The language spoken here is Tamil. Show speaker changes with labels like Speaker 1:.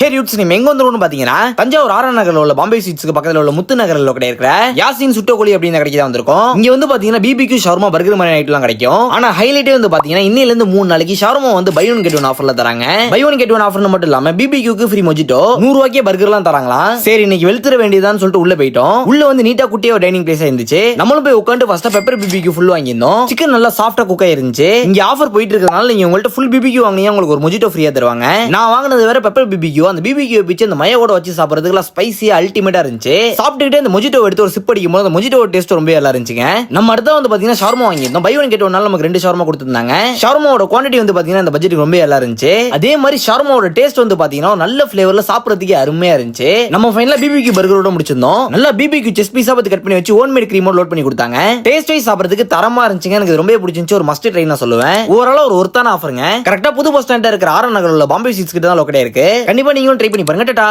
Speaker 1: ஹே யூட்ஸ், நீங்க எங்க வந்துருன்னு பாத்தீங்கன்னா தஞ்சாவூர் ஆர் நகர்ல உள்ள பாம்பே ஸ்வீட்ஸ்க்கு பக்கத்துல உள்ள முத்து நகர்ல கிடைக்கிற யாசின் சுட்டோகோழி அப்படின்னு கடைக்கு தான் வந்திருக்கோம். இங்க வந்து பாத்தீங்கன்னா பிபிக்யூ ஷவர்மா பர்கர் மாதிரி ஐட்டம்லாம் கிடைக்கும். ஆனா ஹைலைட்டே வந்து பாத்தீங்கன்னா இன்னையில இருந்து 3 நாளைக்கு ஷவர்மா வந்து பை ஒன் கெட் ஒன் ஆஃபர்ல தராங்க. Buy one get one offer மட்டும் இல்லாம பிபிக்யூக்கு ஃப்ரீ மொஜிட்டோ 100 ரூபாய்க்கே பர்கர்லாம் தராங்களாம். சரி இன்னைக்கு வெளுத்துற வேண்டியதான்னு சொல்லிட்டு உள்ள போயிட்டோம். உள்ள வந்து நீட்டா குட்டியா ஒரு டைனிங் பிளேஸ் இருந்துச்சு. நம்மளும் போய் உட்காந்து ஃபர்ஸ்ட் பெப்பர் பிபிக்யூ ஃபுல் வாங்கியிருந்தோம். சிக்கன் நல்லா சாஃப்டா குக் ஆயிருந்துச்சு. இங்க ஆஃபர் போயிட்டு இருக்கறனால நீங்க உங்கள்ட்ட ஃபுல் பிபிக்யூ வாங்குனீங்க உங்களுக்கு ஒரு மொஜிட்டோ ஃப்ரீயா தருவாங்க. நான் வாங்குனது வேற பெப்பர் பிபிக்யூ. அந்த பிபிக்யூ பிச்சு அந்த மயோட வச்சு சாப்பிடுறதுக்கு ஸ்பைசியா அல்டிமேட்டா இருந்துச்சு. சாப்பிட்டுக்கிட்டே அந்த மொஜிட்டோ எடுத்து ஒரு சிப் அடிக்கும் போது அந்த மொஜிட்டோ டேஸ்ட் ரொம்ப நல்லா இருந்துச்சுங்க. நம்ம அடுத்த வந்து பாத்தீங்கன்னா ஷவர்மா வாங்கியிருந்தோம். பை ஒன் கெட் ஒன் நமக்கு 2 ஷவர்மா கொடுத்திருந்தாங்க. ஷவர்மாவோட குவாண்டிட்டி வந்து பாத்தீங்கன்னா இந்த பட்ஜெட்டுக்கு ரொம்ப நல்லா இருந்துச்சு. அதே மாதிரி ஷவர்மாவோட டேஸ்ட் வந்து பாத்தீங்கன்னா நல்ல ஃபிளேவர்ல சாப்பிடுறதுக்கு அருமையா இருந்துச்சு. நம்ம ஃபைனலா பிபிக்யூ பர்கரோட முடிச்சிருந்தோம். நல்லா பிபிக்யூ செஸ் பீஸா பத்தி கட் பண்ணி வச்சு ஓன் மேட் கிரீமோட லோட் பண்ணி கொடுத்தாங்க. டேஸ்ட் வைஸ் சாப்பிடுறதுக்கு தரமா இருந்துச்சுங்க. எனக்கு ரொம்ப பிடிச்சிருந்துச்சு. ஒரு மஸ்ட் ட்ரை நான் சொல்லுவேன். ஓவரால் ஒரு ஒர்த்தான ஆஃபருங்க. கரெக்டா புது பஸ் ஸ்டாண்ட்ல இருக்கிற ஆர் நகர்ல உள்ள பாம்பே ஸ்வீட்ஸ் கிட்ட தான் லொக்கேட் இருக்கு. கண்டிப்பா நீங்களும் ட்ரை பண்ணி பாருங்க. டாடா.